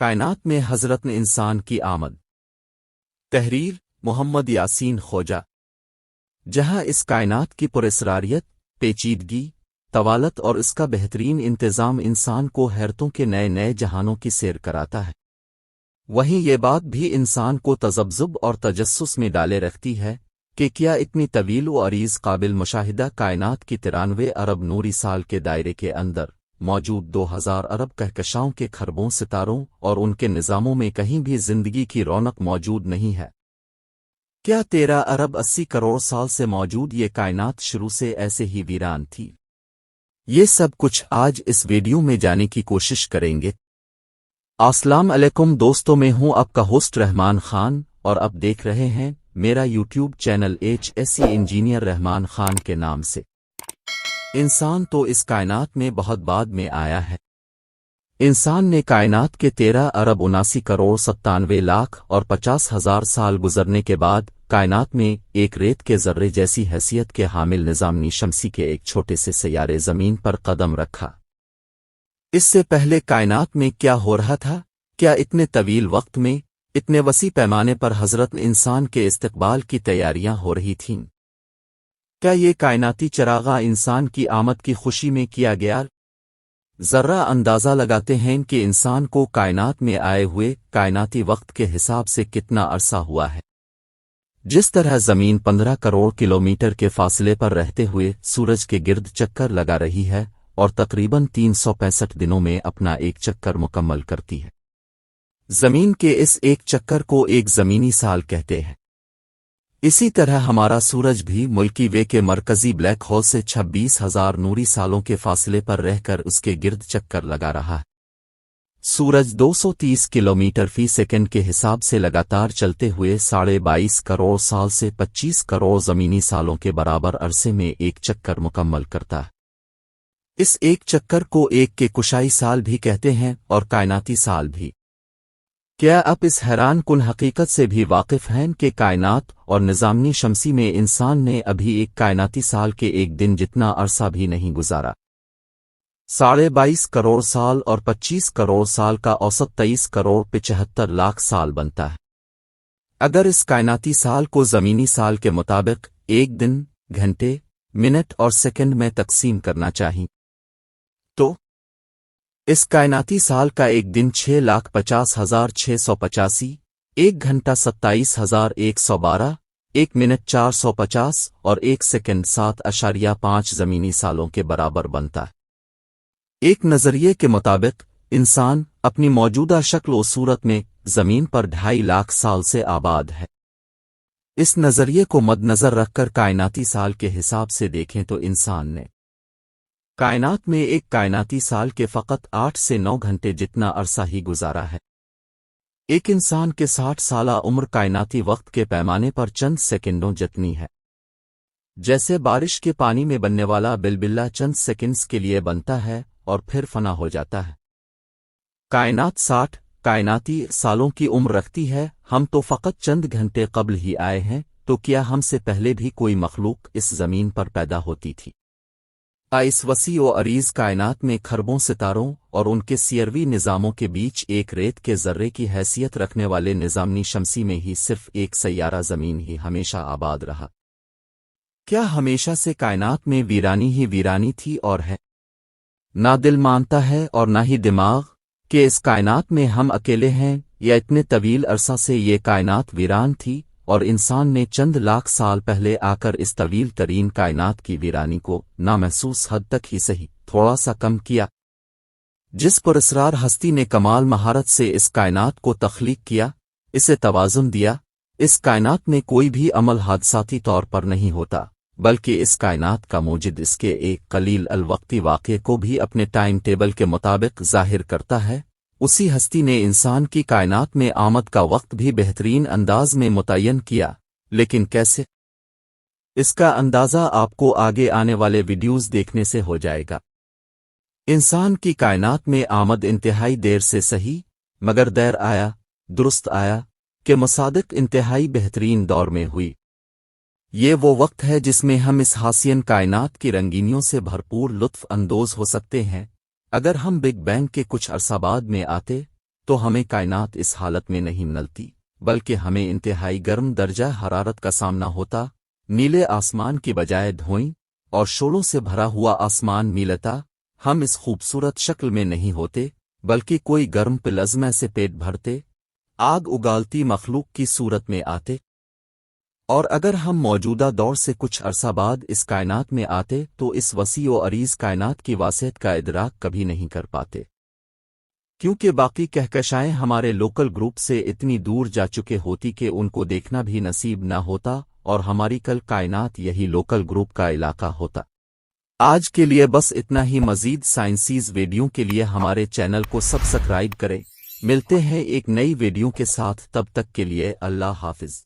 کائنات میں حضرت انسان کی آمد۔ تحریر محمد یاسین خوجا۔ جہاں اس کائنات کی پراسراریت، پیچیدگی، طوالت اور اس کا بہترین انتظام انسان کو حیرتوں کے نئے نئے جہانوں کی سیر کراتا ہے، وہیں یہ بات بھی انسان کو تذبذب اور تجسس میں ڈالے رکھتی ہے کہ کیا اتنی طویل و عریض قابل مشاہدہ کائنات کی 93 ارب نوری سال کے دائرے کے اندر موجود 2000 ارب کہکشاؤں کے کھربوں ستاروں اور ان کے نظاموں میں کہیں بھی زندگی کی رونق موجود نہیں ہے؟ کیا 13 ارب 80 کروڑ سال سے موجود یہ کائنات شروع سے ایسے ہی ویران تھی؟ یہ سب کچھ آج اس ویڈیو میں جاننے کی کوشش کریں گے۔ السلام علیکم دوستوں، میں ہوں آپ کا ہوسٹ رحمان خان اور اب دیکھ رہے ہیں میرا یوٹیوب چینل HSE انجینئر رحمان خان کے نام سے۔ انسان تو اس کائنات میں بہت بعد میں آیا ہے۔ انسان نے کائنات کے 13 ارب 79 کروڑ 97 لاکھ اور 50,000 سال گزرنے کے بعد کائنات میں ایک ریت کے ذرے جیسی حیثیت کے حامل نظام شمسی کے ایک چھوٹے سے سیارے زمین پر قدم رکھا۔ اس سے پہلے کائنات میں کیا ہو رہا تھا؟ کیا اتنے طویل وقت میں اتنے وسیع پیمانے پر حضرت انسان کے استقبال کی تیاریاں ہو رہی تھیں؟ کیا یہ کائناتی چراغاں انسان کی آمد کی خوشی میں کیا گیا؟ ذرا اندازہ لگاتے ہیں کہ انسان کو کائنات میں آئے ہوئے کائناتی وقت کے حساب سے کتنا عرصہ ہوا ہے۔ جس طرح زمین 15 کروڑ کلومیٹر کے فاصلے پر رہتے ہوئے سورج کے گرد چکر لگا رہی ہے اور تقریباً 365 دنوں میں اپنا ایک چکر مکمل کرتی ہے، زمین کے اس ایک چکر کو ایک زمینی سال کہتے ہیں۔ اسی طرح ہمارا سورج بھی ملکی وے کے مرکزی بلیک ہول سے 26,000 نوری سالوں کے فاصلے پر رہ کر اس کے گرد چکر لگا رہا ہے۔ سورج 230 کلومیٹر فی سیکنڈ کے حساب سے لگاتار چلتے ہوئے 22.5 کروڑ سال سے 25 کروڑ زمینی سالوں کے برابر عرصے میں ایک چکر مکمل کرتا ہے۔ اس ایک چکر کو ایک کے کشائی سال بھی کہتے ہیں اور کائناتی سال بھی۔ کیا آپ اس حیران کن حقیقت سے بھی واقف ہیں کہ کائنات اور نظام شمسی میں انسان نے ابھی ایک کائناتی سال کے ایک دن جتنا عرصہ بھی نہیں گزارا؟ 22.5 کروڑ سال اور 25 کروڑ سال کا اوسط 23 کروڑ 75 لاکھ سال بنتا ہے۔ اگر اس کائناتی سال کو زمینی سال کے مطابق ایک دن، گھنٹے، منٹ اور سیکنڈ میں تقسیم کرنا چاہیں تو اس کائناتی سال کا ایک دن 6,50,685، ایک گھنٹہ 27,112، ایک منٹ 450 اور ایک سیکنڈ 7.5 زمینی سالوں کے برابر بنتا ہے۔ ایک نظریے کے مطابق انسان اپنی موجودہ شکل و صورت میں زمین پر 2.5 لاکھ سال سے آباد ہے۔ اس نظریے کو مد نظر رکھ کر کائناتی سال کے حساب سے دیکھیں تو انسان نے کائنات میں ایک کائناتی سال کے فقط 8 سے 9 گھنٹے جتنا عرصہ ہی گزارا ہے۔ ایک انسان کے 60 سالہ عمر کائناتی وقت کے پیمانے پر چند سیکنڈوں جتنی ہے۔ جیسے بارش کے پانی میں بننے والا بلبلہ چند سیکنڈز کے لیے بنتا ہے اور پھر فنا ہو جاتا ہے۔ کائنات 60 کائناتی سالوں کی عمر رکھتی ہے۔ ہم تو فقط چند گھنٹے قبل ہی آئے ہیں، تو کیا ہم سے پہلے بھی کوئی مخلوق اس زمین پر پیدا ہوتی تھی؟ اس وسیع و عریض کائنات میں کھربوں ستاروں اور ان کے سیروی نظاموں کے بیچ ایک ریت کے ذرے کی حیثیت رکھنے والے نظام شمسی میں ہی صرف ایک سیارہ زمین ہی ہمیشہ آباد رہا۔ کیا ہمیشہ سے کائنات میں ویرانی ہی ویرانی تھی اور ہے؟ نہ دل مانتا ہے اور نہ ہی دماغ کہ اس کائنات میں ہم اکیلے ہیں، یا اتنے طویل عرصہ سے یہ کائنات ویران تھی اور انسان نے چند لاکھ سال پہلے آ کر اس طویل ترین کائنات کی ویرانی کو نامحسوس حد تک ہی صحیح تھوڑا سا کم کیا۔ جس پراسرار ہستی نے کمال مہارت سے اس کائنات کو تخلیق کیا، اسے توازن دیا۔ اس کائنات میں کوئی بھی عمل حادثاتی طور پر نہیں ہوتا، بلکہ اس کائنات کا موجد اس کے ایک قلیل الوقتی واقعے کو بھی اپنے ٹائم ٹیبل کے مطابق ظاہر کرتا ہے۔ اسی ہستی نے انسان کی کائنات میں آمد کا وقت بھی بہترین انداز میں متعین کیا، لیکن کیسے؟ اس کا اندازہ آپ کو آگے آنے والے ویڈیوز دیکھنے سے ہو جائے گا۔ انسان کی کائنات میں آمد انتہائی دیر سے صحیح مگر دیر آیا، درست آیا کہ مصادق انتہائی بہترین دور میں ہوئی۔ یہ وہ وقت ہے جس میں ہم اس حسین کائنات کی رنگینیوں سے بھرپور لطف اندوز ہو سکتے ہیں۔ اگر ہم بگ بینگ کے کچھ عرصہ بعد میں آتے تو ہمیں کائنات اس حالت میں نہیں ملتی، بلکہ ہمیں انتہائی گرم درجہ حرارت کا سامنا ہوتا، نیلے آسمان کی بجائے دھوئیں اور شوروں سے بھرا ہوا آسمان ملتا، ہم اس خوبصورت شکل میں نہیں ہوتے، بلکہ کوئی گرم پلازمہ سے پیٹ بھرتے، آگ اگالتی مخلوق کی صورت میں آتے۔ اور اگر ہم موجودہ دور سے کچھ عرصہ بعد اس کائنات میں آتے تو اس وسیع و عریض کائنات کی واسعت کا ادراک کبھی نہیں کر پاتے، کیونکہ باقی کہکشائیں ہمارے لوکل گروپ سے اتنی دور جا چکے ہوتی کہ ان کو دیکھنا بھی نصیب نہ ہوتا، اور ہماری کل کائنات یہی لوکل گروپ کا علاقہ ہوتا۔ آج کے لیے بس اتنا ہی۔ مزید سائنسیز ویڈیو کے لیے ہمارے چینل کو سبسکرائب کریں۔ ملتے ہیں ایک نئی ویڈیو کے ساتھ، تب تک کے لیے اللہ حافظ۔